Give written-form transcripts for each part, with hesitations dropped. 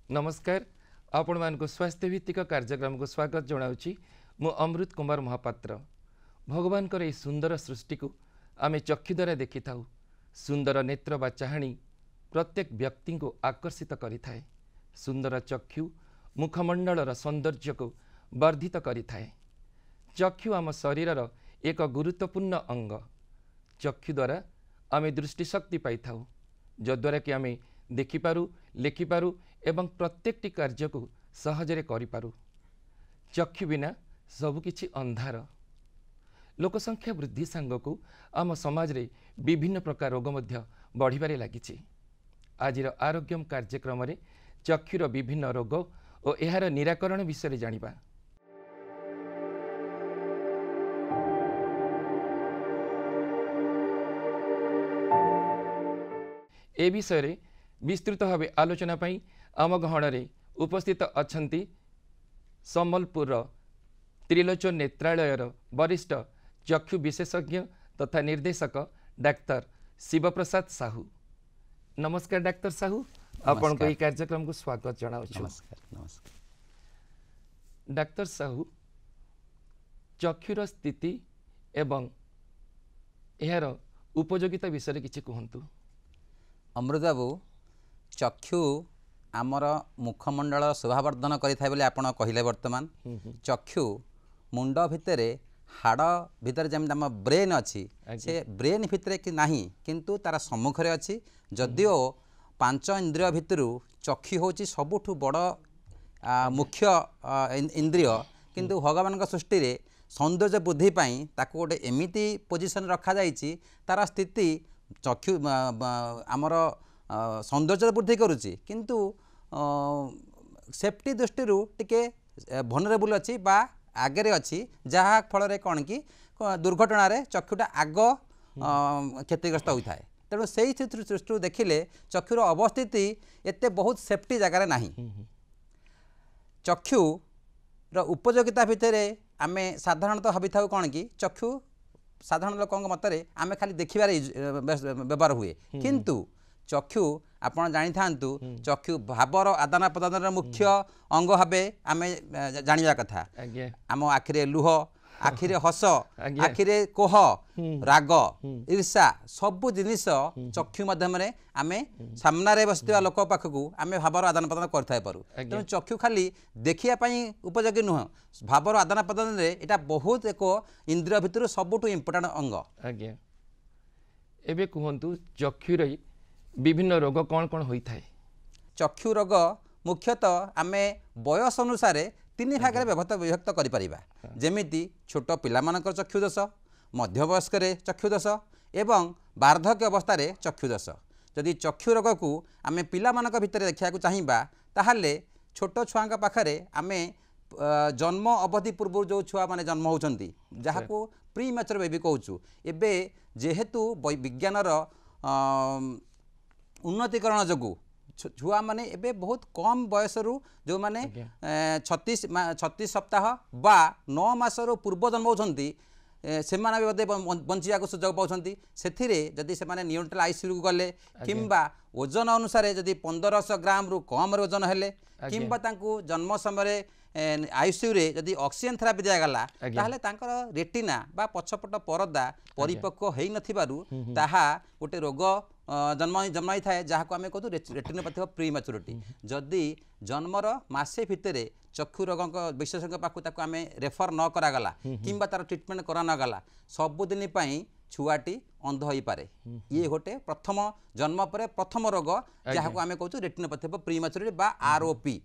नमस्कार आपण मान स्वास्थ्य भित्तिक कार्यक्रम को स्वागत जनाऊँगी मु अमृत कुमार महापात्र। भगवान कर सुंदर सृष्टि को आमे चक्षु द्वारा देखि थाउ। सुंदर नेत्र बा चाहाणी प्रत्येक व्यक्ति को आकर्षित करि थाए। सुंदर चक्षु मुखमंडलर सौंदर्य को वर्धित करि थाए। चक्षु आम शरीरर एक गुरुत्वपूर्ण अंग। चक्षु द्वारा आमे दृष्टिशक्ति पाई थाउ, जद्वारा कि आमे देखिपारू, लेखिपारू एवं प्रत्येकटी कार्य को सहजरे करिपारू। चक्षु बिना सबकिछि अंधार। लोक संख्या वृद्धि सांगकू आम समाज रे विभिन्न प्रकार रोग मध्य बढ़िबारे लागिछि। आजिर आरोग्यम कार्यक्रम रे चक्षुर विभिन्न रोग और एहार निराकरण विषय जानिबा। ए विषय रे विस्तृत भावे आलोचना पाई आम गहण उपस्थित अछंती सम्बलपुर त्रिलोचन नेत्रालयर वरिष्ठ चक्षु विशेषज्ञ तथा निर्देशक डाक्तर शिवप्रसाद साहू। नमस्कार डाक्तर साहू, आपण को कार्यक्रम को स्वागत जनाऊँ। नमस्कार। डाक्तर साहू, चक्षुर स्थिति एवं यार उपयोगिता विषय किछि कहंतु। अमृत बाबू, चक्षु आमर मुखमंडल शोभावर्धन करिथाय बोली आपण कहिले। वर्तमान चक्षु मुंड भितर हाड़ भितर जमी आम ब्रेन अच्छी से ब्रेन भितर कि नाही, किंतु तार सम्मुख रे अच्छी। जदिओ पांच इंद्रिय भितर चक्षु होची सबुठु बड़ मुख्य इंद्रिय, किंतु भगवान सृष्टि रे सौंदर्य बुद्धि पाई ताको गोटे एमिति पोजिशन रखा जाइछि, तार स्थिति चक्षु आमर सौंदर्य वृद्धि करुच्ची, किंतु सेफ्टी दृष्टि टिके vulnerable अच्छी बा आगे अच्छी, जहाँ फल कौन कि दुर्घटना रे चक्षुटा आग क्षतिग्रस्त होता है। तेणु से दृष्टि देखिले चक्षुर अवस्थिति एते बहुत सेफ्टी जगार नाही। चक्षु उपयोगिता भितर आमे साधारणतः भावी था कौन कि चक्षु साधारण लोक मतरे आमे खाली देखिबार व्यवहार हुए, किंतु चक्षु आपण जानी थांतु चक्षु भावर आदान प्रदान मुख्य अंग भावे आमे जानिबा कथा। आम आखिरे लुह, आखिरे हस, आखिरे कोह, राग, ईर्षा सबु जिनिस चक्षु माध्यम रे आमे सामना रे बसतिबा लोक पाखकू आमे भावर आदान प्रदान करथाय पारू। तेणु चक्षु खाली देखिया पई उपयोगी नुह, भावर आदान प्रदान रे एटा बहुत एक इंद्रिय भितर सबुठु इम्पोर्टेंट अंग। आज्ञा एबे कहंतु चक्षु रे विभिन्न रोग कौन कौन होई थाए। चक्षु रोग मुख्यतः आमे बयस अनुसार तीन भाग में विभक्त करिपरिबा। जेमिति छोट पिलामानकर चक्षुदोष, मध्यवयस्क चक्षुदोष एवं वार्धक्य अवस्था चक्षुदोष। जदि चक्षु रोग को आमे पिलामानक भितर देखा चाहिए ताहले छोट छुआ पाखरे आमे जन्म अवधि पूर्व जो छुआ माने जन्म होचंती जहाँ को प्री मैच्योर बेबी कहूँ, एबे जेहेतु विज्ञानर उन्नतिकरण जोगु छुआ माने एबे बहुत कम बयस रु जो माने 36 सप्ताह बा 9 मास रु पूर्व जन्म होचंती से बंचिया को सुजोग पाउछंती। सेथिरे जदि से माने नियोनटल आईसीयू को गले किंबा ओजन अनुसार जदि 1500 ग्राम रु कम ओजन हेले किंबा तांकु जन्म समय आईसीयू रे जदि ऑक्सीजन थेरापी दिया गला ताहले तांकर रेटिना बा पछपट परदा परिपक्व हेई नथिबारु ताहा गोटे रोग जन्माई थाए जहाँ को आम कहूँ रेटिनोपैथी ऑफ प्री मैच्योरिटी। जदि जन्मर मासे भितर चक्षु रोग विशेषज्ञ पाखु आम रेफर न करागला किंबा तार ट्रिटमेंट करा न गला सबुदिन छुआटी अंध हो पारे। ये गोटे प्रथम जन्म पर प्रथम रोग जहाँ को आम कहूँ रेटिनोपैथी ऑफ प्री मैच्योरिटी बा आरओपी।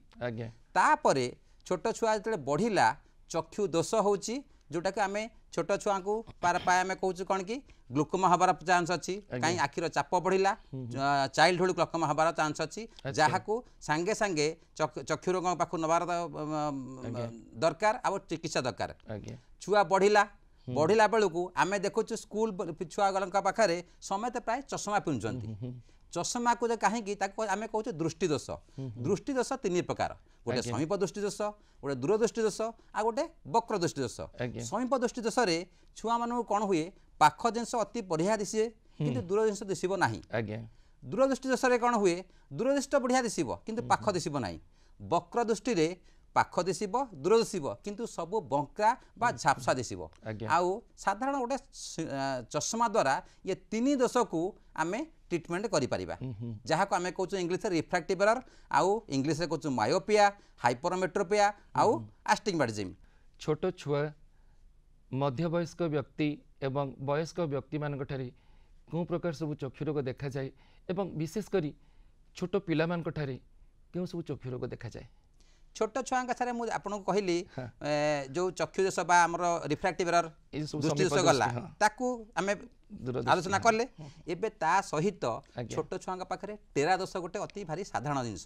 तापरे छोट छुआ जो बढ़िला चक्षु दोष होची जोटा कि आम छोट छुआ को प्राय आम कहूँ कौन कि ग्लुकोमा हबार चांस अच्छी कहीं आखिर चाप बढ़ला चाइल्डहुड ग्लुकोमा हबार चांस अच्छी जहाँ को सांगे सांगे चक्षु रोग पाख नबार दरकार आ चिकित्सा दरकार छुआ बढ़ला बेलू आम देखु स्कूल छुआ पाखे समस्त प्राय चषमा पिंधुंट चषमा को कहीं आम कहूँ दृष्टि दोष तीन प्रकार गोटे समीप दृष्टि दोष गोटे दूरदृष्टि दोष आ गोटे वक्र दृष्टि दोष समीप दृष्टि दोष छुआ मान कौन हुए पाख जिनस अति बढ़िया दिशे किंतु दूर जिनस दिशब ना दूरदृष्टि दोष कौन हुए दूरदृष्टि बढ़िया दिशब किंतु पाख दिशब ना वक्र दृष्टि रे पाख दिशब दूर दिशब किंतु सब बंका बा झापसा दिशब आउ साधारण गोटे चषमा द्वारा ये तीन दोष को आम ट्रिटमेंट करिपरिबा जहाँ को आम कहूँ इंग्लीश रिफ्रैक्टिव एरर आउ इंग्लीश कहूँ मायोपिया हाइपरमेट्रोपिया आउ आस्टिग्मेटिज्म छोट छुआ मध्यवयस्क व्यक्ति एवं वयस्क व्यक्ति मान कौ प्रकार सब चक्षु रोग देखा जाए एवं विशेषकर छोट पिला मान क्यों सब चक्षु रोग देखा जाए छोट छुआ सारे मुझे आपको कहली जो चक्षु दोष बा आमर रिफ्रैक्टिव एरर दृष्टि दोष गला ताकू आमे आलोचना कले एबे ता सहित छोट छुआ पाखे टेरा दोष गोटे अति भारी साधारण जिनस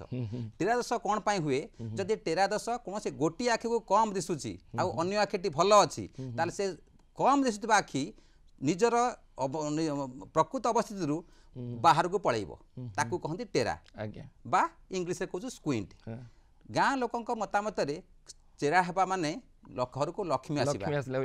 टेरा दोष कौन पाई हुए जदि टेरा दोष कौन से गोटी आखि को कम दिशुची आ अन्य आखिटी भल अच्छी ताले से कम दिशुवा आखि निजर प्रकृत अवस्थिति बाहर को पलैब ताकू कहती टेरा बा इंग्लीश कहूँ स्क्विंट गाँ लोकों मतामत चेरा हेबा माने घर को लक्ष्मी आसवा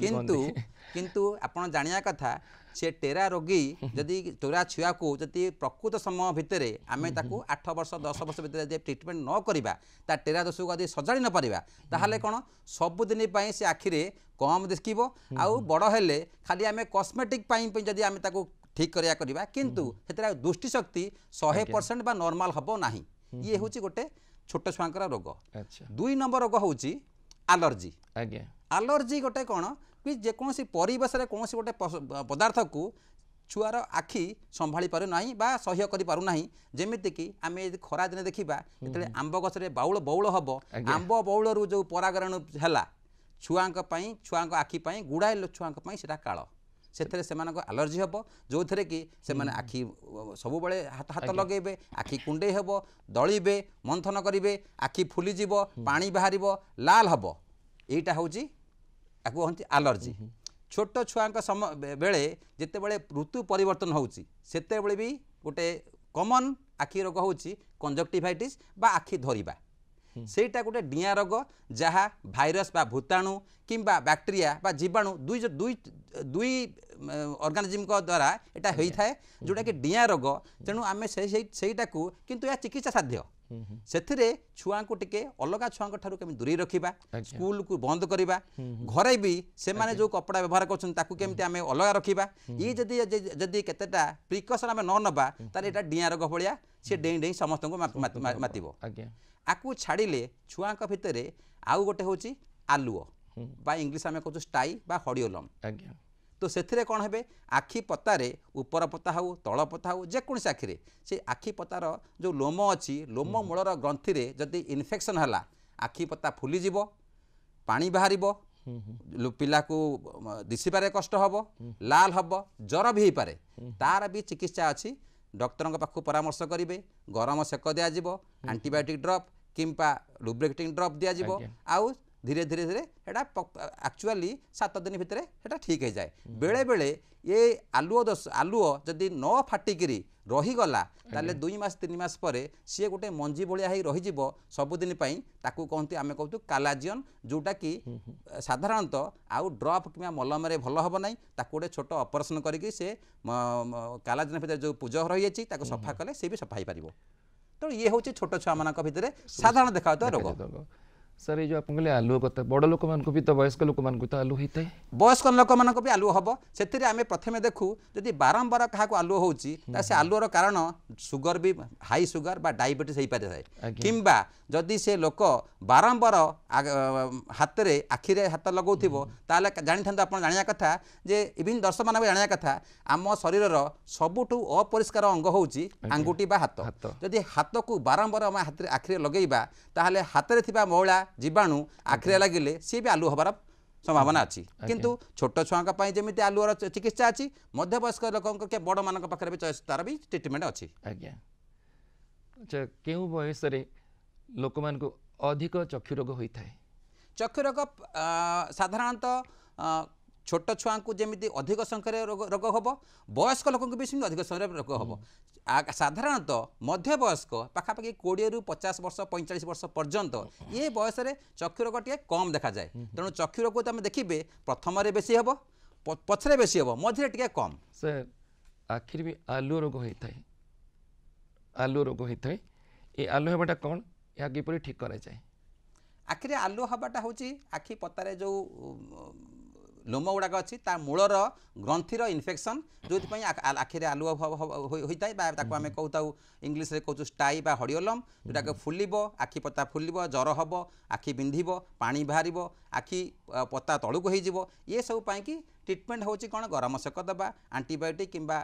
किंतु आपण जानिया कथा से टेरा रोगी जदि टेरा छुआ को जदि प्रकृत समय भितर आम ताकू 8 वर्ष 10 वर्ष भितर ट्रिटमेंट न करिबा ता टेरा दोष को यदि सजाड़ी न पारिबा ताहले कोन सबुदिन पई से आखिरे कम देखिबो आउ बड़ हेले खाली आम कॉस्मेटिक पई जदि आम ताकू ठीक करिया किंतु हेतरा दृष्टि शक्ति 100% बा नॉर्मल हबो नाही ये होची गोटे छोट छुआंकर रोग 2 नंबर रोग हूँ आलर्जी आलर्जी गोटे कौन कि जेकोसी परिवेश में कौन गोटे पदार्थ को छुआर आखि संभाली पार ना बा सह्य कर पार ना जमीती कि आम खरा दिन देखा जो आंब गछरे बाउल बौल हम आंब बौलू जो परागरण है छुआ आखि गुड़ाए छुआ से काल से आलर्जी हम जो थे कि से आखि सब बड़े हाथ हाथ लगे आखि कुंडे हम दलिबे मंथन करेंगे आखि फुलीज पानी बाहर लाल हम यहीटा हूँ कहते आलर्जी छोट छुआ समय बेले जिते बड़े ऋतु परिवर्तन होते भी गोटे कॉमन आखि रोग हूँ कंजक्टिवाइटिस बा आखि धरिबा सेटा गोटे डिया रोग जहाँ भाइरस बा भूताणु किंबा बैक्टेरिया बा जीवाणु दुई ऑर्गेनिज्म को द्वारा एटा होता है जोटा कि डिया रोग तेणु आम सेटा को किंतु या चिकित्सा साध्य से छुआ को टिके अलग छुआ केमी दूरी रखा स्कूल को बंद करवा घरे भी से माने जो कपड़ा व्यवहार करते आम अलग रखा ये जदि केतेटा प्रिकसन आम न नबा ताले एटा डिया रोग भाया सी डेई डेई समस्त को मातिबो आकु छाड़िले छुआ भितर आउ गोटे हूँ आलुओ बा इंग्लीश आम कहूँ स्टाई बा हडियोलम तो से कौन हे आखि पतारे ऊपर पता हो तल पता हो जेकोसी आखिरे से आखि पतार जो लोम अच्छी लोम मूलर ग्रंथि रे जदि इन्फेक्शन है आखि पता फुलीज पानी बाहर पिला को दिशबारे कष्ट हम लाल हम जर भी हो पारे तार भी चिकित्सा अच्छी डॉक्टर पाखु परामर्श करेंगे गरम सेक दिज्व एंटीबायोटिक ड्रप किंबा लुब्रिकेटिंग ड्रप दिज्व आउ धीरे धीरे धीरे एटा एक्चुअली 7 दिन भितर एटा ठीक हो जाए बेले बेले ये आलुओ जदि न फाटिकी रहीगला ताले 2 मास 3 मास पर सी गोटे मंजी भाया रही सबुदिन ताकू कहते आम कहूँ कालाजियन जोटा कि साधारणतः आउ ड्रप कि मलम भल हम ना गोटे छोट ऑपरेशन करके से कालाजियन भितर जो पूज रही सफा कले सी भी सफा हो पार तो ये हूँ छोट छुआ मान भितर साधारण देखा रोग सर ये जो आप कहले आलू कथा बड़ लोक मान को भी तो वयस्क लोक मान को तो आलू होता है वयस्क लोक मान को भी आलू हम से आम प्रथम देखू जदि बारंबार क्या आलू होची से आलूर कारण सुगर भी हाई सुगर बा डायबिटीज हो पारे थाए किंबा जदि से लोक बारंबार हाथ रे आखिरे हाथ लगौथिबो ताले जानि थांतो आपण जानिया कथा जे इवन दर्शक मान जानिया कथा आम शरीर सबुठु अपरिष्कार अंग होची आंगुठी बा हाथ जदि हाथ को बारंबार आम आखिरे लगेइबा ताहले हाथ रे थिबा मौला जीवाणु आखिरे लगिले सी भी आलू हबार संभावना अच्छी किंतु छोट छुआ जमी आलुअर चिकित्सा अच्छी मध्यवयस्क लोक बड़ मान पाखे भी तार भी ट्रिटमेंट अच्छी आज्ञा अच्छा केउ बयस लोक मान को अधिक चक्षु रोग होता है चक्षु रोग साधारणतः छोट छुआ को जमी अधिक संख्यार रोग हम वयस्क लोक भी सेमती अधिक संख्यार रोग हम साधारणतः मध्यवयस्क पाखापाखि 20 ରୁ 50 वर्ष 45 वर्ष पर्यंत ये बयस चक्षु रोग टे कम देखा जाए तेणु चक्षु रोग को देखिए प्रथम बेसी हम पछरे बेसी हम मझे टे कम सर आखिर भी आलु रोग होता है आलु रोग होता है ये आलु हवाटा कौन या किपर ठीक करा जाए आखिरे आलु हवाटा हूँ आखि पतारे जो लोम गुड़ाक अच्छी मूलर ग्रंथीर इन्फेक्शन जो आखिरे आलु होता है आम कहू इंग्लीश रे कहूँ स्टाई बा हड़ियोलम जोटा फुलिब आखि पता फुलिब जर हम आखि बिंधिब पानी बाहर आखि पता तलू हो ये सब कि ट्रिटमेंट होची कौन गरम सेक दबा आंटीबायोटिक किंबा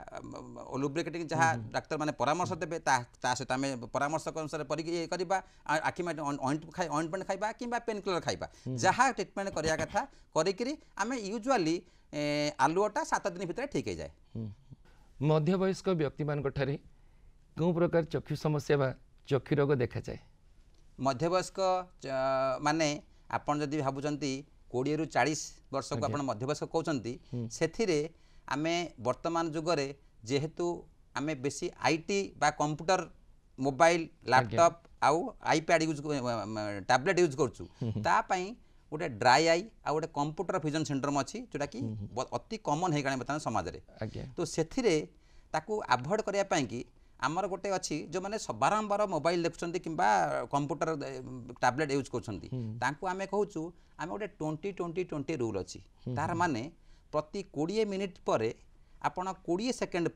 लुब्रिकेटिंग जहाँ डाक्तर माने परामर्श देवे सहित आम परामर्श अनुसार करवा आखि ऑइंटमेंट खाइबा किंबा पेन किलर खाइबा जहाँ ट्रिटमेंट करिया कथा करिकरी आम यूजुअली आलुटा 7 दिन भितर ठीक हो जाए मध्यवयस्क व्यक्ति मान कौ प्रकार चक्षु समस्या बा चक्षु रोग देखा जाए मध्यवयस्क माने आपन जदि भाबुचंती 20 ରୁ 40 वर्ष को आप मध्यवयस्क कहते से आम वर्तमान जुगरे जेहेतु आम बेसी आईटी बा कंप्यूटर मोबाइल लैपटॉप आउ आईपैड यूज टैबलेट यूज करूँ गोटे ड्राई आई आ गोटे कंप्यूटर विजन सिंड्रोम अच्छी जोटा कि अति कॉमन हो गला बर्तमान समाज में तो से अवॉइड करने कि आमर गोटे अच्छी जो मैंने बारंबार मोबाइल देखुं कि कंप्यूटर टैबलेट यूज कर आम कहूँ आम गोटे 20-20-20 रूल अच्छी तार माने प्रति 20 मिनिट पर आपण 20 सेकेंड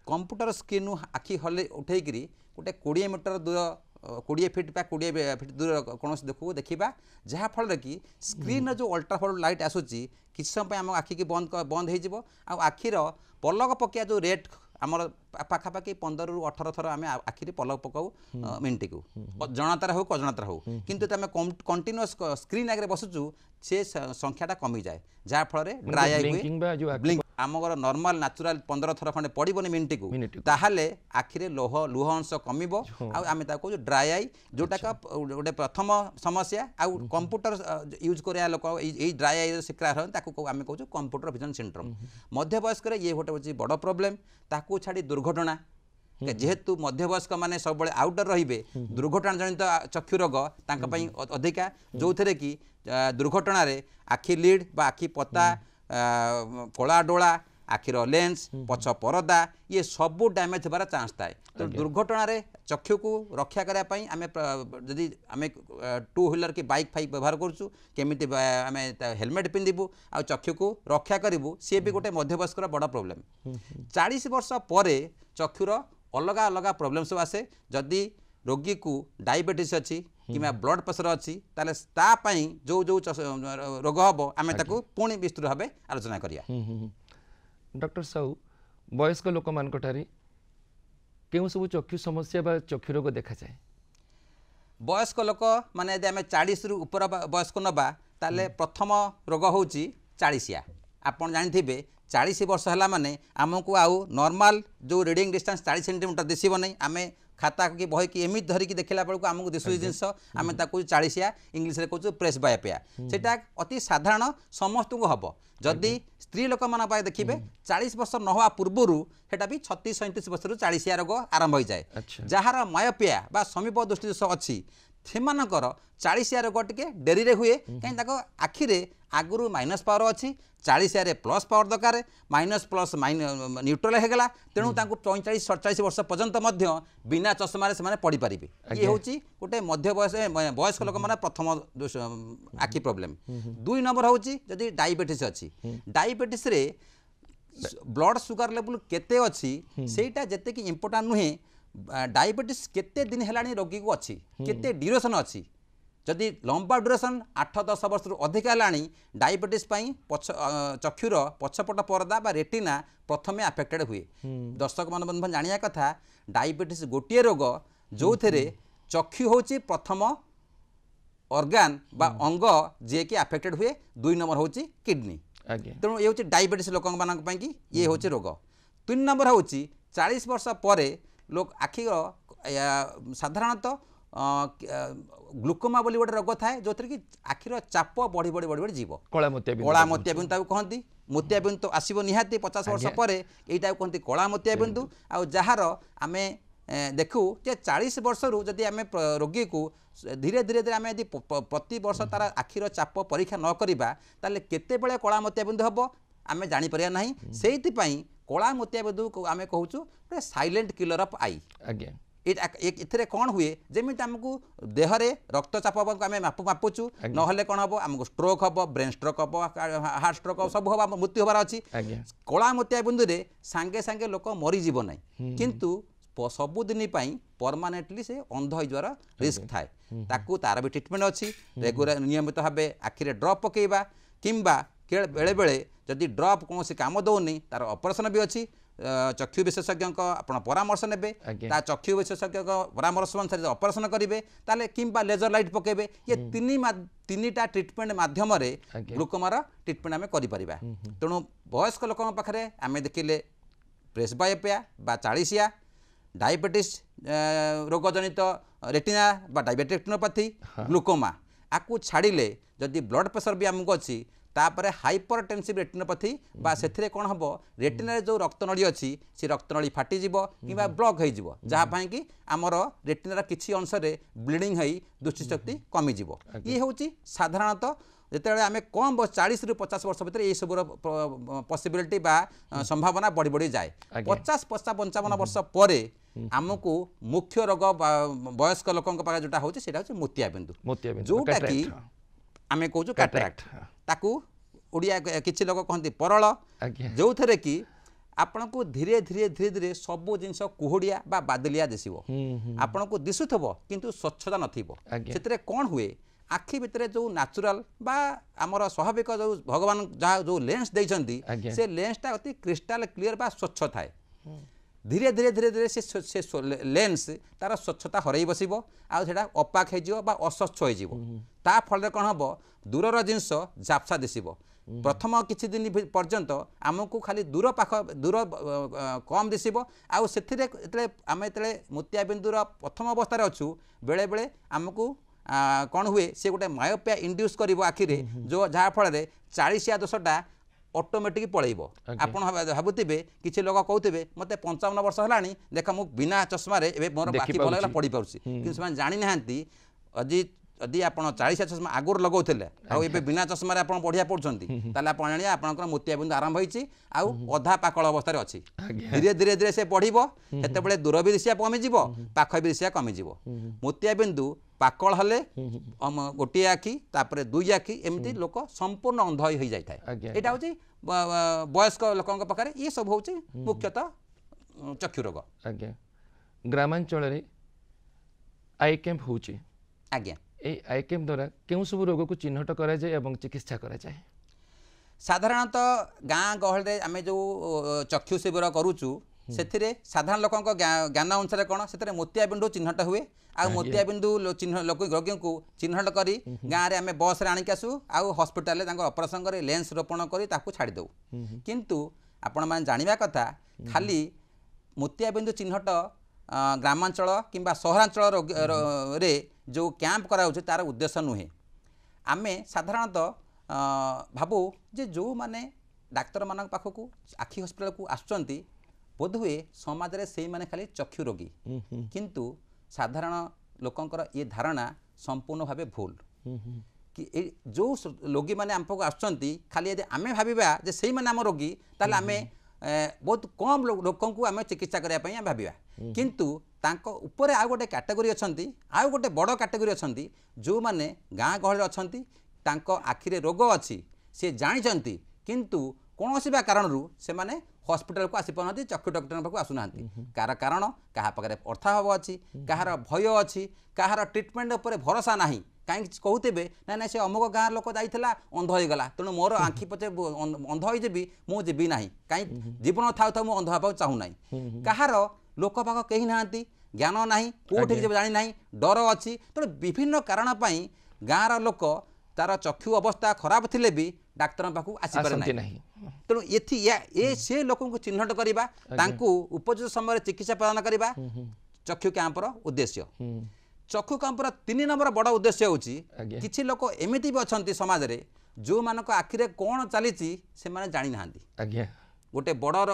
कंप्यूटर स्क्रीन आखि हले उठेकरी गोटे 20 मीटर दूर 20 फीट बा 20 फीट दूर कौन देखा जहाँफल कि स्क्रीन जो अल्ट्राफायोलेट लाइट आसूची किसी समय आम आखि की बंद हो आखिर पलक पकिया जो रेट आमर पाखापाखि 15 ରୁ 18 थर आम आखिरी पलक पकाऊ मिनट को जनातार हो अजनातार हो किंतु आम कंटिन्यूअस स्क्रीन आगे बसुचु से संख्याटा कमी जाए जहाँफल ड्राई आई हुए आमर नॉर्मल नेचुरल 15 थर खंडे पड़ोनी मिनट को ताहले आखिरे लुह अंश कमिबो आम कहूँ ड्राई आई जोटा गोटे प्रथम समस्या आउ कंप्यूटर यूज करा लोक ये ड्राई आई शिकार आम कहूँ कंप्यूटर विजन सिंड्रोम मध्यवयस्क ये गोटे बड़ प्रोब्लेम ताकू छाड़ी दुर्घटना जेहेतु मध्यवयस्क माने सब आउटर रे दुर्घटना जनित चक्षु रोग अधिका जो थे कि दुर्घटना रे आखि लीड बा आखि पता कला डोला आखिर लेंस पछ परदा ये सबू डैमेज होबार चांस थाए तो दुर्घटना रे चक्षु को रक्षा करने आम जदि आम 2 व्हीलर की बाइक फाइक व्यवहार करूँ केमी आम हेलमेट पिंधबू आ चक्षु को रक्षा करूँ सी भी गोटे मध्यवयस्कर बड़ प्रोब्लेम 40 वर्ष पर चक्षुर अलग अलग प्रोब्लेम सब आसे जदि रोगी को डायबिटीज अच्छी कि ब्लड प्रेशर अच्छी तापाई जो जो रोग हम आम पुणी विस्तृत भाव आलोचना करिया डॉक्टर साहू वयस्क लोक मान केउं सब चक्षु समस्या बा चक्षु रोग देखा जाए वयस्क लोक माने यदि आम 40 ରୁ ऊपर वयस्क नबा ताले प्रथम रोग होची 40 आपन जानिथिबे 40 वर्ष है माने आमको आउ नॉर्मल जो रीडिंग डिस्टेंस 40 सेंटीमीटर दिसब नहीं आम खाता की बही की एमती धरिकी देखला बेलू आमको दिशु जिनस आम 40 इंग्लीश रे कहूँ प्रेस बायोपिया सेटा अति साधारण समस्त को हम जदि स्त्री लोक मान देखिए 40 वर्ष न हवा पूर्व सेटा भी 36-37 वर्ष 40 रोग आरंभ हो जाए जार मायोपिया बा समीप दृष्टि दोष अच्छी सेमानकर 40 रोग टे डेरी हुए कहीं आखिरे आगुरी माइनस पावर अच्छी 40 प्लस पावर दरकार माइनस प्लस न्यूट्रल होगला तेणु 45-47 वर्ष पर्यंत बिना चश्मा से पढ़ी पारे ये हूँ गोटे मध्य वयस्क लोक मैंने प्रथम आखि प्रोब्लेम 2 नंबर हूँ जदि डायबिटीज अच्छी डायबिटीज रे ब्लड सुगर लेवल केते अच्छी सेटा जेते कि इम्पोर्टाट नुहे डायबिटीज केते दिन है रोगी को अच्छी केते ड्यूरेशन अच्छी जदि लंबा ड्यूरेशन 8-10 वर्ष अधिक है डायबिटीज चक्षुर पछपट परदा बा रेटिना प्रथमे आफेक्टेड हुए दर्शक मान बंधु जानिया कथा डायबिटीज गोटे रोग जो थे चक्षु हूँ प्रथम organ बा अंग जे कि अफेक्टेड हुए 2 नंबर होची किडनी आज्ञा तेणु ये होची डायबिटीज लोक मानक पई कि ये होची रोग 3 नंबर होची 40 वर्ष परे लोक आखि साधारणतः ग्लूकोमा बोली गोटे रोग थाए जो कि आखिर चाप बढ़ी बढ़ी बढ़ी बढ़ी जीव कला मोतियाबिंदु ताकू कहती मोतियाबिंदु तो आसब निहाती 50 वर्ष पर यहीटा कहते कला मोतियाबिंदु आ जार आम देखू जे 40 वर्ष जदि आम रोगी को धीरे धीरे धीरे आम यदि प्रति वर्ष तार आखिर चाप परीक्षा न करवा ताले केते बेले कला मोतियाबिंदु हम आम जापर ना से कला मोतियाबिंदु आम कहूँ साइलेंट किलर ऑफ आई आज्ञा एथिरे कौन हुए जमी आमको देहरे रक्तचाप आम मापुचु ना कौन हम आमको स्ट्रोक हम ब्रेन स्ट्रोक हम हार्ट स्ट्रोक सब हम मृत्यु हबार अच्छी कला मोतियाबिंदु रे सांगे सांगे लोक मरीज ना किंतु सबुदिन परमानेंटली से अंध हो जावर रिस्क थाए ताकू तार भी ट्रिटमेंट अच्छी रेगुलर नियमित भाव आखिरे ड्रप पकेबा किंबा बेले बेले जदि ड्रप कौन काम दौनी तार ऑपरेशन भी अच्छी चक्षु विशेषज्ञ आपण परामर्श नेबे ता चक्षु विशेषज्ञ परामर्श अनुसार ऑपरेशन करेंगे ताले किंबा लेजर लाइट पकेबे ये तीनटा ट्रीटमेंट माध्यम ग्लूकोमार ट्रीटमेंट आम करिपरिबा तेणु वयस्क लोक पाखरे आम देखिले प्रेसबायोपिया बा 40 डायबिटीज रोगजनित रेटिना बा डायबिटिक रेटिनोपैथी ग्लूकोमा आकु छाड़िले जदि ब्लड प्रेशर भी आमको अच्छी तापर हाइपरटेंसिव रेटिनोपैथी बा से कौन हम रेटिना जो रक्तनली अच्छी से रक्तनली फाटिज कि ब्लॉक हो जहाँपाई कि आमर रेटिनार किसी अंश में ब्लीडिंग हो दृष्टिशक्ति कमिज ये हूँ साधारणतः जिते आम कम 40 ରୁ 50 वर्ष भितर ये सब पॉसिबिलिटी बा संभावना बढ़ी बढ़ी जाए 50-55 वर्ष पर आमको मुख्य रोग वयस्क लोक जोटा हूँ मोतियाबिंदु जोटा कि आम कहूँ कैटरैक्ट ताकू ओडिया किसी लोग कहते परल जो थे कि आपण को धीरे धीरे धीरे धीरे सब जिनस कुहुड़िया बा बादलिया दिशो आपण को दिशुथब किंतु स्वच्छता नथिबो से कौन हुए आखि भितर जो नेचुरल बा आमर स्वाभाविक जो भगवान जहाँ जो लेंस देइछंती से लेंसटा अति क्रिस्टाल क्लियर बा स्वच्छ थाए धीरे धीरे धीरे धीरे से लेंस तार स्वच्छता हरई बसब आटा अपाक हो असच्छ हो फल कौन हम दूरर जिनस झापसा दिशब प्रथम किछि दिन पर्यंत आमको खाली दूर पाख दूर कम दिशब आउ से आम जो मोतियाबिंदुर प्रथम अवस्था अच्छु बेले बेले आमको कौन हुए से गोटे मायोपिया इंड्यूस कर आखिरे जो जहाँ फल 40 दोषटा ऑटोमेटिक पलैब आप भावुवे किसी लोग कहते मत 55 वर्ष है देख मु बिना चश्मा मोर बाकी भल पढ़ी पार्सी कि जानी ना यदि आप 40 चश्मा आगुर लगौले आउ बिना चश्मा आप बढ़िया पढ़ुंट ताले आप जानिए आपंकर मोतियाबिंदु आरंभ होती अधा पाकल अवस्था अच्छी धीरे धीरे धीरे से बढ़ो से दूर भी दिशा कमिज पाख भी दिशा कमिज मोतियाबिंदु पाकल हेले गोटे आखि तापर 2 आखि एमती लोक संपूर्ण अंध हो जाए यहाँ हूँ वयस्क लोकों पाखे ये सब हूँ मुख्यतः चक्षु रोग आज्ञा ग्रामांचल आई कैंप हूँ आज्ञा ए आई कैंप द्वारा क्यों सब रोग को चिन्हट करा जाए एवं चिकित्सा करा जाए साधारणतः गाँ गहल आम जो चक्षु शिविर करुचु से साधारण लोक ज्ञान अनुसार कौन से मोतियाबिंदु चिन्हट हुए आ मोतियाबिंदु रोगी को चिन्हट कर गाँव में आम बस आणिक आसू आउ हस्पिटाल ऑपरेशन कर लेंस रोपण कर छाड़ी दो किंतु आपण मैंने जाना कथा खाली मोतियाबिंदु चिन्हट ग्रामांचल किंबा सहरांचल रे जो कैंप कराऊँ तार उद्देश्य नुहे आम साधारणतः भावु जे जो माने डाक्तर मान पाखक आखि हस्पिटाल को आसुच्चंती बोधहुए समाज में से माने खाली चक्षु रोगी किंतु साधारण लोकंकर ये धारणा संपूर्ण भाव भूल कि जो रोगी मैंने आम पाक आसुच्चंती खाली यदि आम भाविबा जे सेही माने आम रोगी ताले आम बहुत कम लोक आम चिकित्सा करने भाविबा किंतु तांको ऊपर आउ गोटे कैटेगरी अच्छी आउ गोटे बड़ कैटेगरी अच्छी जो माने गाँ गहल अच्छी तांको आखिरे रोग अच्छी सी जानी किंतु कौन बा कारण से माने हॉस्पिटल को आसी पाना चक्षु डॉक्टर पाक आसुना कार कारण क्या पाखे अर्थाभाव अच्छी कहार भय अच्छी कहार ट्रिटमेंट उपर भरोसा ना कहीं कहते ना ना से अमुक गाँव लोक जाइला अंध हो गला तेणु मोर आखि पचे अंध होजी मुझे ना कहीं जीवन था था मुझे अंध हाँ चाहूना कहार लोक पाख कहीं ना ज्ञान ना कौटी जानी ना डर अच्छी तेणु विभिन्न कारण गाँव लोक तार चक्षु अवस्था खराब थिले भी डाक्तर पाखु आसीपारे नहीं तेणु ये से लोक चिन्हट करवा उपयुक्त समय चिकित्सा प्रदान करवा चक्षु कैंपर उद्देश्य चक्षु कैंपर 3 नंबर बड़ उद्देश्य होची किछि लोक एमिति भी अछंती समाज रे जो मानक आखिरे कोन चली से माने जानि नाहंती गोटे बड़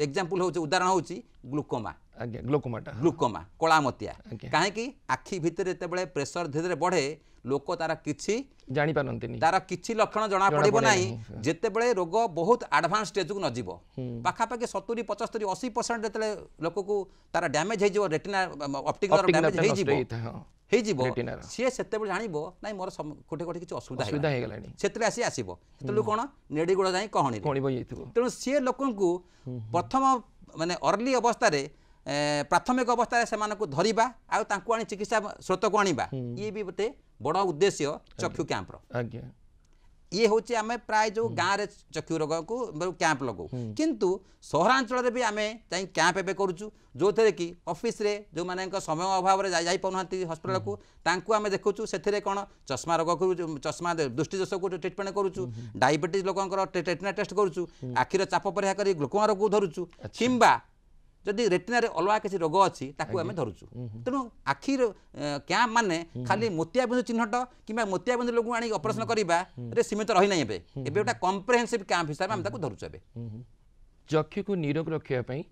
एग्जांपल होची उदाहरण होची ग्लूकोमा ग्लूकोमा कलामतिया कहीं आखि भितर जेतेबेले प्रेशर धीरे धीरे बढ़े लोक तार किछि जानि पारंतिनी तार किछि लक्षण जना पड़िबो नाही जेतेबेले रोग बहुत एडवांस स्टेज को न जीवो पाखा पाखी 70 75 80% जेतेबेले लोक को तार डैमेज हे जीवो रेटिना ऑप्टिक नर्व डैमेज हे जीवो सी सेतेबेले जानिबो नाही मोर कोठे कोठे किछि असुविधा हे गलानी सेतले आसीबो सेतले कोन नेडी गुड़ जाई कहणी तेणु सी लोकंकु प्रथम माने अर्ली अवस्था रे प्राथमिक अवस्था से धरवा आनी चिकित्सा स्रोत को आनिबा ये भी गोटे बड़ उद्देश्य चक्षु कैंपर ये हूँ आम प्राय जो गाँव में चक्षु रोग को कैंप लगू किंतु सहरांचल भी आम जा कैंप एवं करुचु जो थे कि ऑफिस रे जो माने समय अभाव में जाना हस्पिटाल को तांकु आम देखुचु से कौन चश्मा रोग को चश्मा दृष्टि दोष को ट्रिटमेंट करुचु डायबिटीज लोक रेटिना टेस्ट करुचु आखिर चाप परीक्षा कर ग्लूकोमा रोग को धरुचु किंबा जदि रेटिना अलग किसी रोग अच्छी आम धरुचु तेणु आखिर कैंप माने खाली मोतियाबिंदु चिन्हट कि मोतियाबिंदु लोक आनी ऑपरेशन करने सीमित रही ना एबे गोटे कम्प्रेहेंसिव कैंप हिसाब से आम धरुचु एबे चक्षु को निरोग रखापी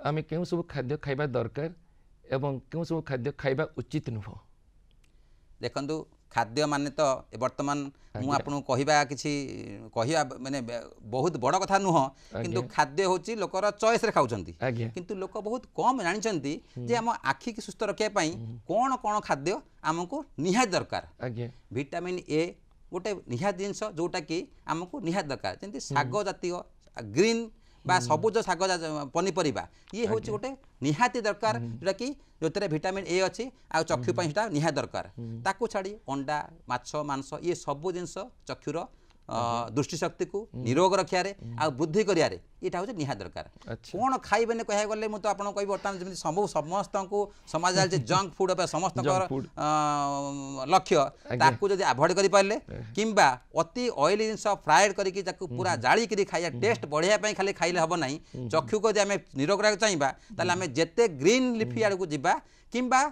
आम क्यों सब खाद्य खाइबा दरकार एवं क्यों सब खाद्य खाइबा उचित नुह देखंतु खाद्य माने तो वर्तमान मु आपन कहबा किछि कहबा माने बहुत बड़ कथा नुह किंतु खाद्य होची लोकर चॉइस रे खाउछंती किंतु लोक बहुत कम जानिछंती जे हम आखि की सुस्थ रखिया पई कोन कोन खाद्य हमको निहात दरकार विटामिन ए गोटे निहात जिंस जोटा कि हमको निहात दरकार जेंति साग जातीय ग्रीन बा सबुज साग पनीपरिबा ये हूँ गोटे निहाती दरकार जोटा कि जो विटामिन ए अच्छी आ चक्षु निहाती दरकार ताकू छाड़ी अंडा माछ मांस ये सबू जिनस चक्षुर दृष्टिशक्ति को निरोग रखियारे आ वृद्धि करियारे यहाँ हूँ निहाती दरकार कौन खाइबे कह गले मुझे आपको कह बर्तमान जमी समस्त को समाज जंक फूड समस्त लक्ष्य ताकू जब आभोड कर पारे किंबा अति ऑयली जिनस फ्राएड करके पूरा जाली खाइया टेस्ट बढ़िया खाली खाइले हम ना चक्षु को आम निरोग रखा चाहिए आम जिते ग्रीन लिफी आड़ को जीवा किंबा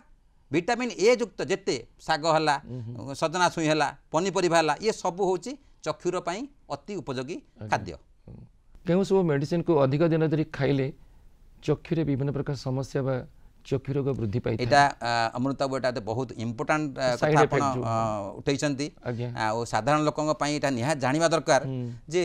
विटामिन ए युक्त जिते साग है सजना छुई है पनीपरिया है ये सब हूँ चक्षुर अति उपयोगी खाद्य क्यों सब मेडिसिन को अधिक दिन धरी खाइले चक्षुरे विभिन्न प्रकार समस्या बा चक्षु रोग वृद्धि पाई एटा अमृता बेटा बहुत इम्पोर्टेंट कथा उठैछंती आ साधारण लोकन पई एटा निहा जानिबा दरकार जे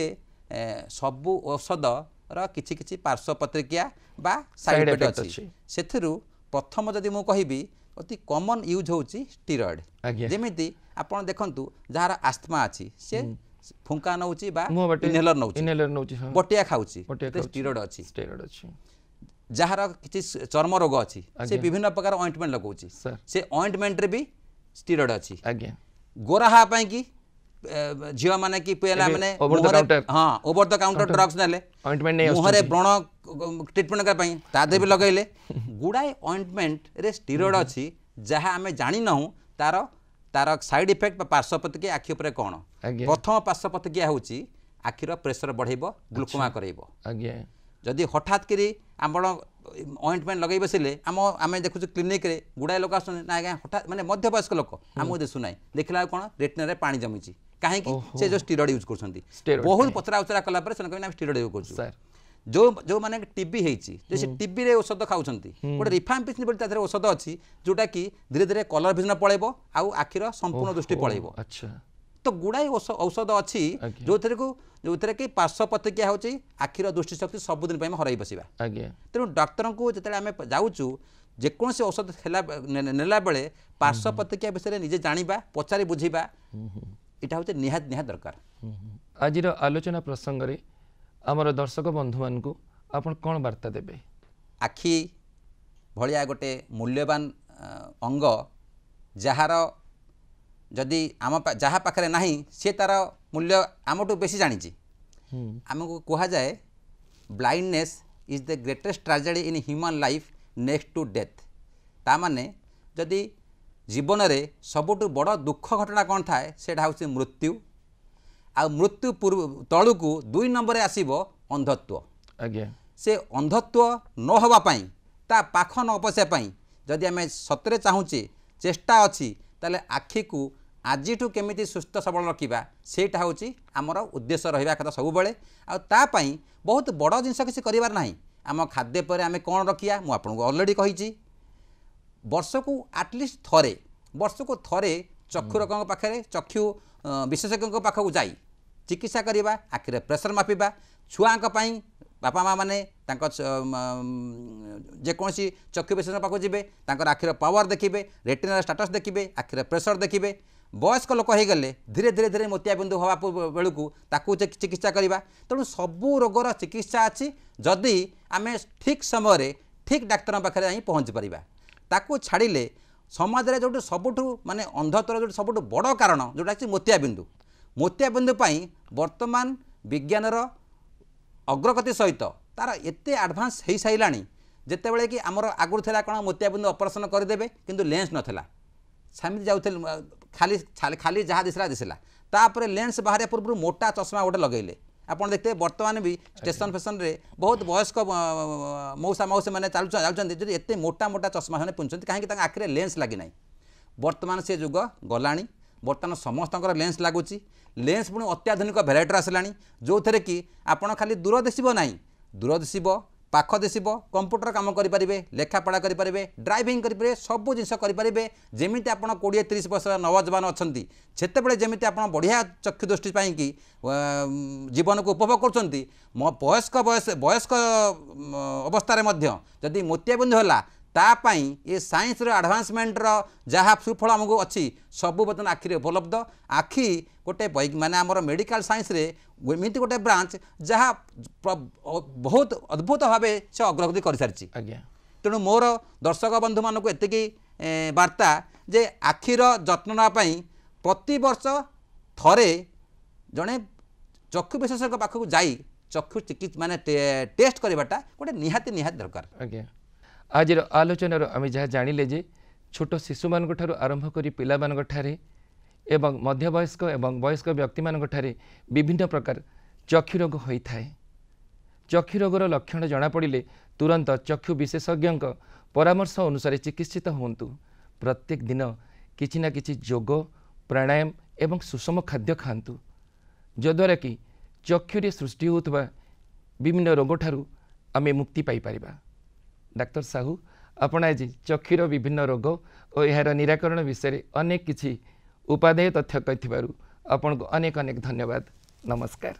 सबु औषध रा किछि किछि पार्श्व प्रतिक्रिया बा साइड इफेक्ट अछि सेथरु प्रथम जदि मु कहिबी अति कॉमन यूज होची स्टेरॉइड जेमिति आपण देखंतु जहार आस्थमा अछि से फुंका नउची बा इनहेलर नउची बटिया खाउची स्टेरॉइड अछि जहार किछि चर्म रोग अछि से विभिन्न प्रकार ऑइंटमेंट लगाउची से ऑइंटमेंट रे भी स्टेरॉइड अछि गोराहा पई की झियो माने की पेला माने हां ओवर द काउंटर ड्रग्स नेले ऑइंटमेंट नै मुहरे ब्रण ट्रीटमेंट कर पई तादे भी लगैले गुडाय ऑइंटमेंट रे स्टेरॉइड अछि जहा हमें जानि नहु तार तार साइड इफेक्ट पार्श्व प्रतिक्रिया आखि ऊपर कोन प्रथम पार्श्व प्रतिक्रिया होची आखिर प्रेशर बढ़ेबो ग्लूकोमा करैबो जदि हठात करी आपण ऑइंटमेंट लगे बसिले आम देखु क्लिनिक रे गुड़ाए लोक आस हठात माने मध्यवयस्क लोक आम दिशु ना देखला कौन रेटिना रे पानी जमी कहीं से जो स्टेरॉइड यूज कर बहुत पचरा उचरा कलापर से स्टेरॉइड यूज कर जो जो माने टीबी हेची जे टीबी रे औषध खाउछंती गोटे रिफाम्पिसिन बोली तादरे औषध अछि जोटा कि धीरे धीरे कलर विजन पळेबो आ आखिर संपूर्ण दृष्टि पळेबो अच्छा तो गुड़ाई औषध अच्छी जो थे कि पार्श्व प्रतिक्रिया होची आखिर दृष्टिशक्ति सबुदिन पर हरई बसवा तेणु डाक्तर को जो आम जाऊँ जेकोसी औषध नेला बेले पार्श्व प्रतिक्रिया विषय निजे जाना पचारि बुझा यहाँ हूँ निहात निहात दरकार आज आलोचना प्रसंग में आमर दर्शक बंधु मान आपण कौन वार्ता देबे आखि भलिया गोटे मूल्यवान अंग जार जदि आम जहाँ पाखे ना सी तार मूल्य आमठू बेसी जानी आमको कह जाए blindness is the greatest tragedy in human life next to death ता माने जदि जीवन में सबुठ बड़ दुख घटना कौन थाए सेटा हूँ मृत्यु आ मृत्यु पूर्व तलू को 2 नंबर आसीबो अंधत्व आज्ञा से अंधत्व न होबा पई ता पाख न पशा पई जदि आम सतरे चाहूचे चेष्टा अच्छी ताले आखि को आजिठू केमिति सुस्थ सबल रखा सेटा हूँ आमर उद्देश्य रहा कथा सब बेले आपाई बहुत बड़ जिनस किसी करार ना आम खाद्य पर आम कौन रखा मुझे आपको अलरेडी कही वर्ष को आटलिस्ट थरे वर्ष को थरे चक्षु रोग पाखे चक्षु विशेषज्ञ पाखक जाई चिकित्सा करवा आखिरे प्रेसर मापिबा छुआ बापा माँ मैंने जेकोसी चक्षु विशेषज्ञ पाखक जी आखिर पावर देखिए रेटिनाल स्टाटस देखिए आखिरे प्रेसर देखिए वयस्क लोक हो गले धीरे धीरे धीरे मोतियाबिंदु हवा बेलू ताकू चिकित्सा करवा तेणु सबू रोगर चिकित्सा अच्छी जदि आम ठीक समय ठीक डाक्तर पाखे जाई पहुँची पारिबा ताकू छाड़िले समाज में जो सबुठू माने अंधत्वर जो सबुठू बड़ कारण जोटा कि मोतियाबिंदु मोतियाबिंदु वर्तमान विज्ञानर अग्रगति सहित तार एते एडवांस हो सारा जितेबाला कि आमर आगुरी थी कौन मोतियाबिंदु ऑपरेशन करदे किंतु लेंस नाला सेमती जाऊे खाली खाली जहाँ दिसला दिसला तापर लेंस बाहर पूर्व मोटा चश्मा गोटे लगेले आप देखते बर्तमान भी स्टेशन फेसन रे बहुत वयस्क मौसा मौसी मैंने चलते एत मोटा मोटा चश्मा से पिंधुंट कहीं आखिरे लेंस लगी ना बर्तमान से जुग गला बर्तमान समस्त लेंस लगुच लेंस पुणी अत्याधुनिक भेराइटर आसला जो थे कि आपड़ खाली दूर दिशब ना दूर दिशब पाख दिशब कंप्यूटर काम करेंगे लेखापढ़ा करेंगे ड्राइविंग करेंगे सब जिन करेंगे जमी आप 20-30 वर्ष नवजवान अच्छा से जमी आप बढ़िया चक्षु दृष्टि कि जीवन को उपभोग कर वयस्क अवस्था जदि मोतियाबिंदु है तापाई ये साइंस एडवांसमेंटर जहाँ सुफल आमको अच्छी सबू बर्तमान आखिरे उपलब्ध आखि गोटे माने आमर मेडिकल साइंस रे एमती गोटे ब्रांच जहाँ बहुत अद्भुत भाव से अग्रगति कर सारी तेणु मोर दर्शक बंधु मानक एतिकी वार्ता जे आखिर जत्न नापाई प्रति वर्ष थरे जड़े चक्षु विशेषज्ञ पाखक जाई चक्षु चिकित्सा माने टेस्ट करवाटा गोटे निहाती दरकार आज्ञा आज आलोचनार आम जहाँ जानिले जे छोट शिशु मान आरंभ कर पिला एवं मध्यवयस्क एवं वयस्क व्यक्ति मान विभिन्न प्रकार चक्षु रोग होता है। चक्षु रोगर लक्षण जना पड़े तुरंत चक्षु विशेषज्ञ परामर्श अनुसार चिकित्सित हूँ। प्रत्येक दिन किछि ना किछि योग प्राणायाम एवं सुषम खाद्य खातु जद्वारा कि चक्षुरे सृष्टि होता विभिन्न रोग ठारू आमे मुक्ति पाई परिबा। डाक्टर साहू आपण आज चक्षुर विभिन्न रोग और यार निराकरण विषय अनेक किछि उपादेय तथ्य कहिथिबारु आपनको अनेक अनेक धन्यवाद। नमस्कार।